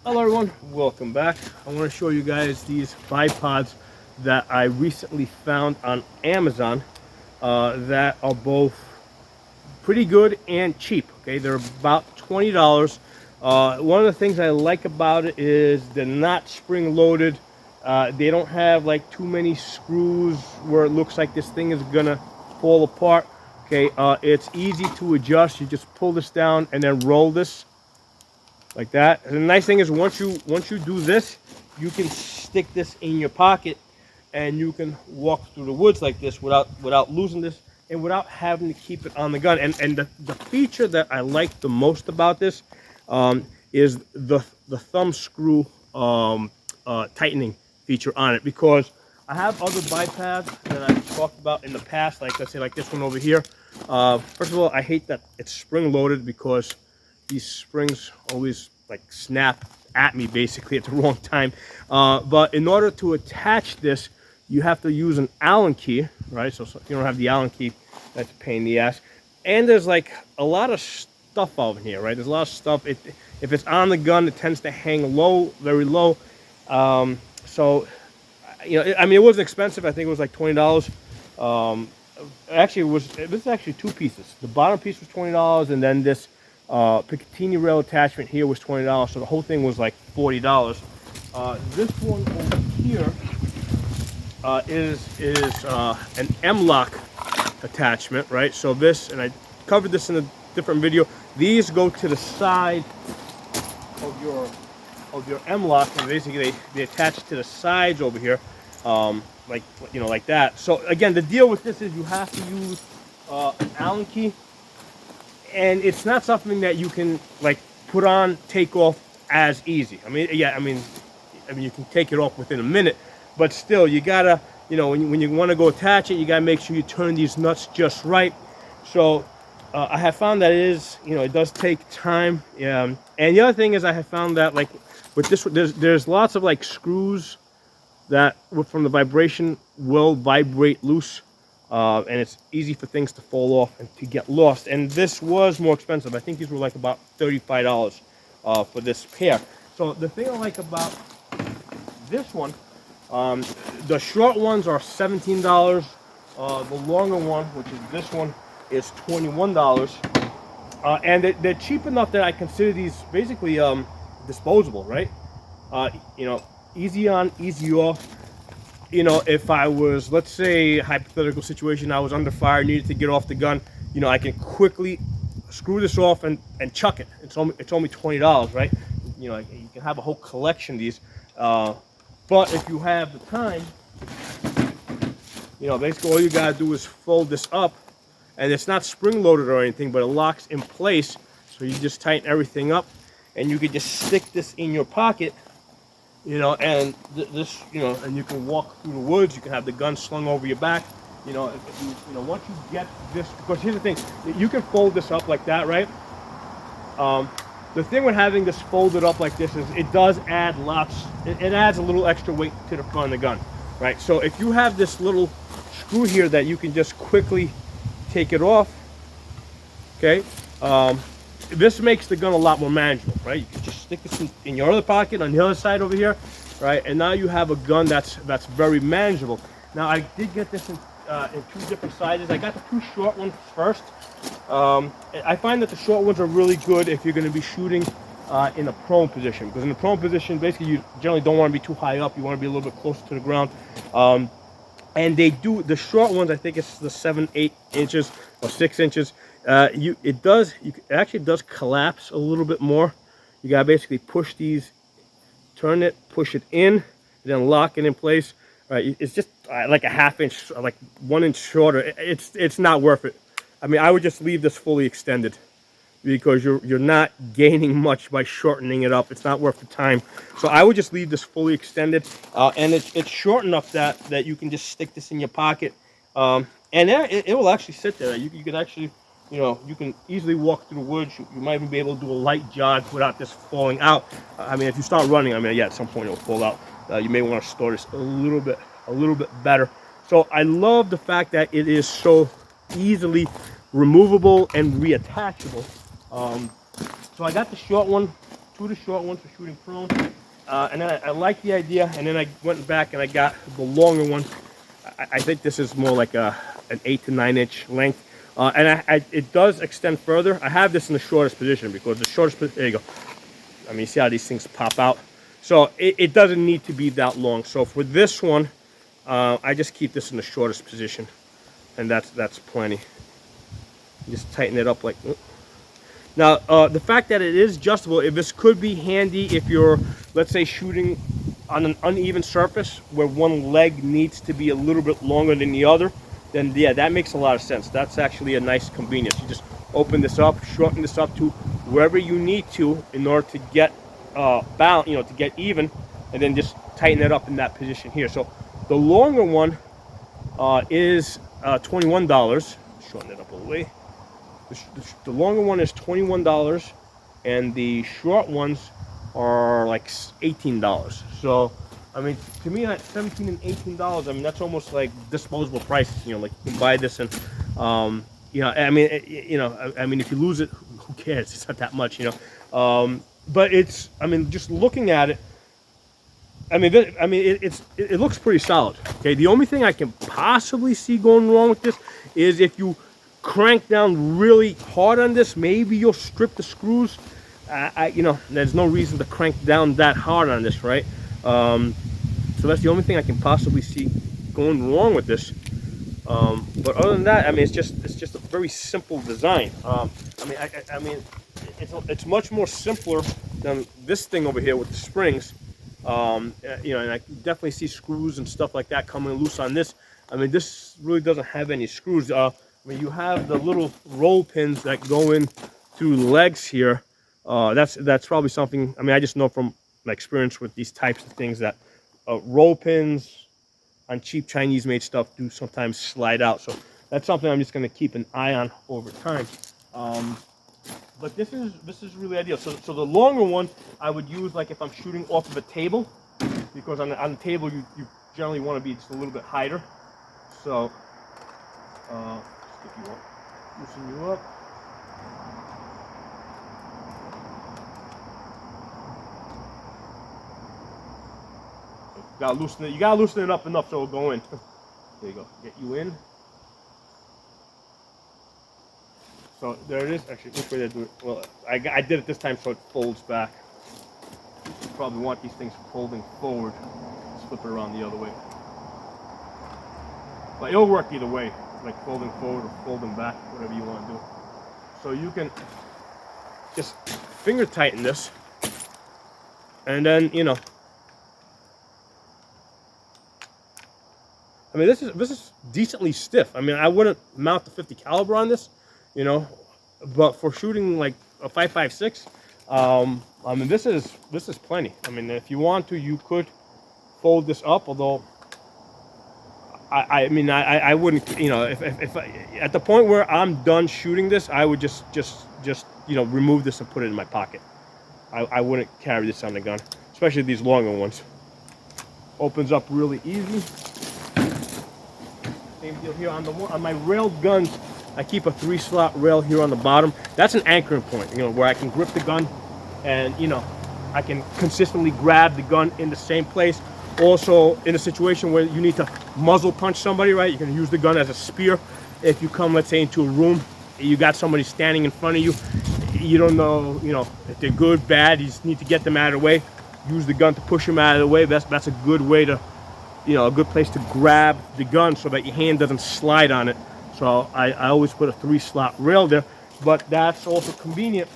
Hello everyone, welcome back. I want to show you guys these bipods that I recently found on Amazon that are both pretty good and cheap. Okay, they're about $20. One of the things I like about it is they're not spring loaded. They don't have like too many screws where it looks like this thing is gonna fall apart. Okay, it's easy to adjust. You just pull this down and then roll this like that. And the nice thing is once you do this, you can stick this in your pocket and you can walk through the woods like this without losing this and without having to keep it on the gun. And the feature that I like the most about this is the thumb screw tightening feature on it, because I have other bipods that I've talked about in the past, like let's say like this one over here. First of all, I hate that it's spring loaded because these springs always like snap at me basically at the wrong time. But in order to attach this, you have to use an Allen key, right? So if you don't have the Allen key, that's a pain in the ass. And there's like a lot of stuff out here, right? There's a lot of stuff. If it's on the gun, it tends to hang low, very low. So, you know, I mean, it wasn't expensive. I think it was like $20. Actually, this is actually two pieces. The bottom piece was $20, and then this Picatinny rail attachment here was $20, so the whole thing was like $40. This one over here is an M-LOK attachment, right? So this, and I covered this in a different video, these go to the side of your M-LOK, and basically they attach to the sides over here, like, you know, like that. So again, the deal with this is you have to use an Allen key. And it's not something that you can like put on, take off as easy. I mean, yeah, I mean, you can take it off within a minute, but still, you gotta, you know, when you want to go attach it, you gotta make sure you turn these nuts just right. So I have found that it is, you know, it does take time. And the other thing is, I have found that like with this, there's lots of like screws that from the vibration will vibrate loose. And it's easy for things to fall off and to get lost. And this was more expensive. I think these were like about $35 for this pair. So the thing I like about this one, the short ones are $17. The longer one, which is this one, is $21. And they're cheap enough that I consider these basically disposable, right? You know, easy on, easy off. You know, if I was, let's say, hypothetical situation, I was under fire, needed to get off the gun, you know, I can quickly screw this off and chuck it. It's only $20, right? You know, you can have a whole collection of these. But if you have the time, you know, basically all you gotta do is fold this up, and it's not spring loaded or anything, but it locks in place. So you just tighten everything up, and you can just stick this in your pocket. You know, and this, you know, and you can walk through the woods. You can have the gun slung over your back. You know, if you know, once you get this, because here's the thing, you can fold this up like that, right? The thing with having this folded up like this is it does add lots. It adds a little extra weight to the front of the gun, right? So if you have this little screw here that you can just quickly take it off, okay. This makes the gun a lot more manageable, right? You can just stick this in your other pocket on the other side over here, right? And now you have a gun that's very manageable. Now I did get this in two different sizes. I got the two short ones first. I find that the short ones are really good if you're going to be shooting in a prone position, because in the prone position, basically you generally don't want to be too high up. You want to be a little bit closer to the ground. And they do, the short ones, I think it's the 7-8 inches or 6 inches. It actually does collapse a little bit more. You gotta basically push these, turn it, push it in, then lock it in place. Right, it's just like a ½ inch, like 1 inch shorter. It's not worth it. I mean, I would just leave this fully extended, because you're not gaining much by shortening it up. It's not worth the time. So I would just leave this fully extended, and it's short enough that you can just stick this in your pocket, and it will actually sit there. You can actually, you know, you can easily walk through the woods. You might even be able to do a light jog without this falling out. I mean, if you start running, I mean, yeah, at some point it'll fall out. You may want to store this a little bit better. So I love the fact that it is so easily removable and reattachable. So I got the short one, two of the short ones for shooting prone. And then I like the idea, and then I went back and I got the longer one. I think this is more like an 8 to 9 inch length. And it does extend further. I have this in the shortest position because the shortest position, there you go. I mean, you see how these things pop out? So it doesn't need to be that long. So for this one, I just keep this in the shortest position. And that's plenty. Just tighten it up like... Now, the fact that it is adjustable, if this could be handy if you're, let's say, shooting on an uneven surface where one leg needs to be a little bit longer than the other, then yeah, that makes a lot of sense. That's actually a nice convenience. You just open this up, shorten this up to wherever you need to in order to get bound, to get even, and then just tighten it up in that position here. So the longer one is $21. Shorten it up a little way. The longer one is $21, and the short ones are like $18. So, I mean, to me, at $17 and $18, I mean, that's almost like disposable prices. Like you can buy this, and I mean, I mean, if you lose it, who cares? It's not that much, But it's, I mean, just looking at it, I mean, it looks pretty solid. Okay, the only thing I can possibly see going wrong with this is if you crank down really hard on this, maybe you'll strip the screws. There's no reason to crank down that hard on this, right? So that's the only thing I can possibly see going wrong with this. But other than that, I mean, it's just a very simple design. I mean, it's much more simpler than this thing over here with the springs. And I definitely see screws and stuff like that coming loose on this. I mean, this really doesn't have any screws. I mean, you have the little roll pins that go in through the legs here. That's probably something. I mean, I just know from my experience with these types of things that roll pins on cheap Chinese-made stuff do sometimes slide out. So that's something I'm just going to keep an eye on over time. But this is really ideal. So the longer one I would use like if I'm shooting off of a table, because on the table you generally want to be just a little bit higher. So stick you up, loosen you up. You gotta loosen it up enough so it'll go in. There you go. Get you in. So there it is. Actually, which way to do it? Well, I did it this time so it folds back. You probably want these things folding forward. Just flip it around the other way. But it'll work either way, like folding forward or folding back, whatever you want to do. So you can just finger tighten this, and then I mean, this is decently stiff. I mean, I wouldn't mount the 50 caliber on this, but for shooting like a 5.56, I mean, this is plenty. I mean, if you want to, you could fold this up. Although, I mean, I wouldn't. If at the point where I'm done shooting this, I would just remove this and put it in my pocket. I wouldn't carry this on the gun, especially these longer ones. Opens up really easy. Same deal here on my railed guns. I keep a 3-slot rail here on the bottom. That's an anchoring point, where I can grip the gun, and I can consistently grab the gun in the same place. Also, in a situation where you need to muzzle punch somebody, right? You can use the gun as a spear. If you come, let's say, into a room, you got somebody standing in front of you. You don't know, if they're good, bad. You just need to get them out of the way. Use the gun to push them out of the way. That's a good way to. A good place to grab the gun so that your hand doesn't slide on it. So I always put a 3-slot rail there, but that's also convenient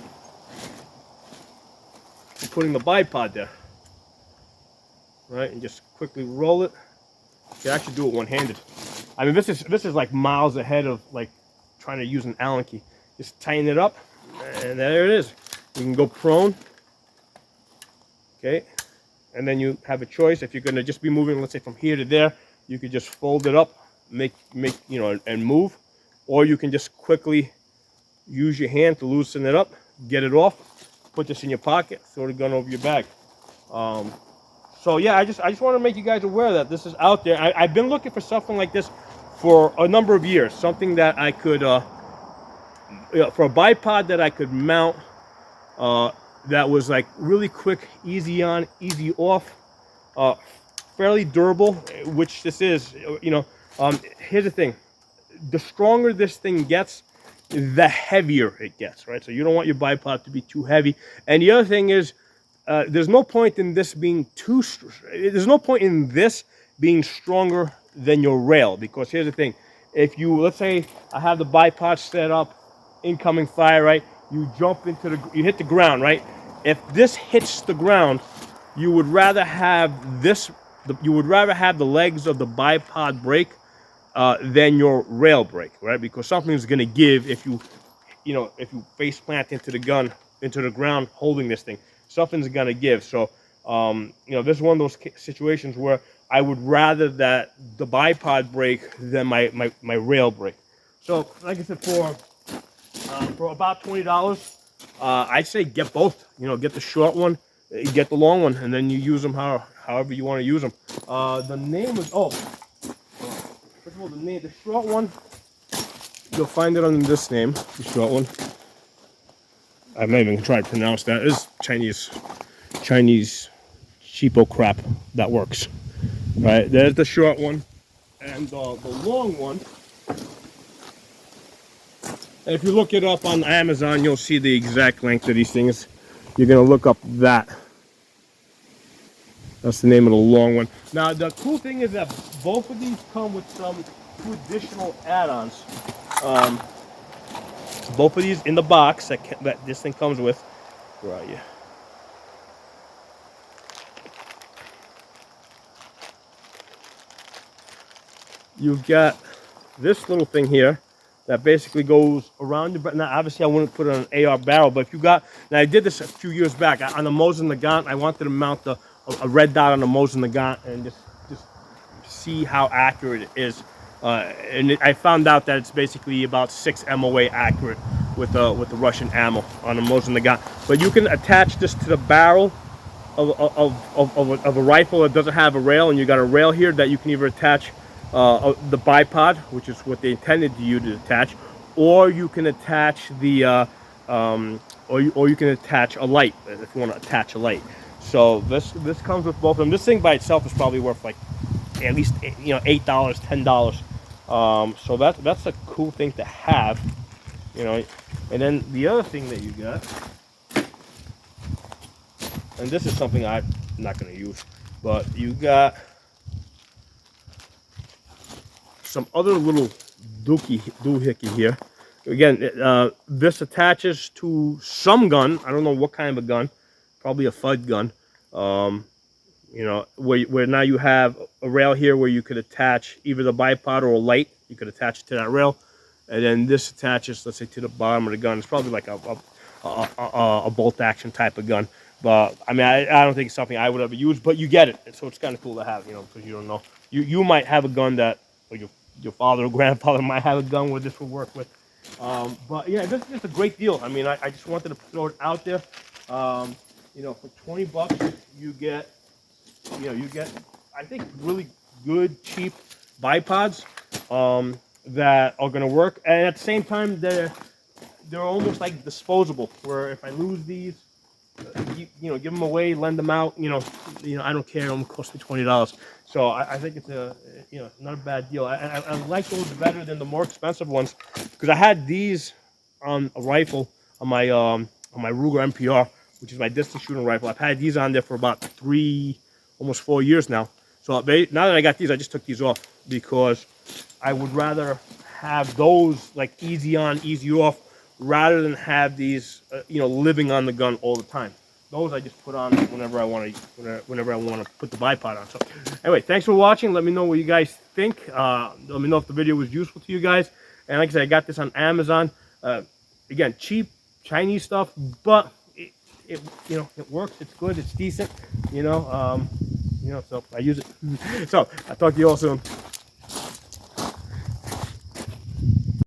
for putting the bipod there. Right, and just quickly roll it. You can actually do it one-handed. I mean, this is like miles ahead of like trying to use an Allen key. Just tighten it up, and there it is. You can go prone. Okay. And then you have a choice. If you're going to just be moving, let's say from here to there, you could just fold it up, make and move, or you can just quickly use your hand to loosen it up, get it off, put this in your pocket, throw the gun over your bag. So yeah, I just want to make you guys aware that this is out there. I've been looking for something like this for a number of years, something that I could, for a bipod that I could mount that was like really quick, easy on, easy off, fairly durable, which this is. Here's the thing: the stronger this thing gets, the heavier it gets, right? So you don't want your bipod to be too heavy. And the other thing is, there's no point in this being there's no point in this being stronger than your rail, because here's the thing: if you, let's say I have the bipod set up, incoming fire, right? You jump into you hit the ground, right? If this hits the ground, you would rather have you would rather have the legs of the bipod break than your rail break, right? Because something's gonna give if you face plant into the ground holding this thing. Something's gonna give. So, this is one of those situations where I would rather that the bipod break than my rail break. So, like I said, for about $20, I'd say get both. Get the short one, get the long one, and then you use them however you want to use them. The name is first of all, the short one, you'll find it under this name. The short one. I'm not even gonna try to pronounce that. It's Chinese cheapo crap that works. Right, there's the short one, and the long one. And if you look it up on Amazon, you'll see the exact length of these things. You're gonna look up that. That's the name of the long one. Now, the cool thing is that both of these come with some two additional add-ons. Both of these in the box that this thing comes with. Where are you? You've got this little thing here that basically goes around your. Now, obviously, I wouldn't put it on an AR barrel, but if you got, now I did this a few years back on the Mosin Nagant. I wanted to mount a red dot on the Mosin Nagant and just see how accurate it is. And I found out that it's basically about 6 MOA accurate with the Russian ammo on the Mosin Nagant. But you can attach this to the barrel of a rifle that doesn't have a rail, and you got a rail here that you can either attach the bipod, which is what they intended you to attach, or you can attach the or you can attach a light if you want to attach a light. So this comes with both of them. This thing by itself is probably worth like at least $8, $10. So that's a cool thing to have, And then the other thing that you got, and this is something I'm not going to use, but you got some other little doohickey here. Again, this attaches to some gun. I don't know what kind of a gun. Probably a FUD gun. Where now you have a rail here where you could attach either the bipod or a light. You could attach it to that rail, and then this attaches, let's say, to the bottom of the gun. It's probably like a bolt action type of gun. But I mean, I don't think it's something I would ever use. But you get it, so it's kind of cool to have, because you don't know. You might have a gun that, or your father or grandfather might have a gun where this will work with. But yeah, this is just a great deal. I mean, I just wanted to throw it out there. For $20, you get, I think, really good, cheap bipods that are going to work. And at the same time, they're almost like disposable, where if I lose these, give them away, lend them out, I don't care. It only cost me $20. So I think it's not a bad deal. I like those better than the more expensive ones, because I had these on a rifle on my Ruger MPR, which is my distance shooting rifle. I've had these on there for about almost 4 years now. So now that I got these, I just took these off, because I would rather have those like easy on, easy off, rather than have these, living on the gun all the time. Those I just put on whenever I want to put the bipod on. So anyway, thanks for watching. Let me know what you guys think. Let me know if the video was useful to you guys. And like I said, I got this on Amazon. Again, cheap Chinese stuff, but it works. It's good. It's decent. So I use it. So I'll talk to you all soon.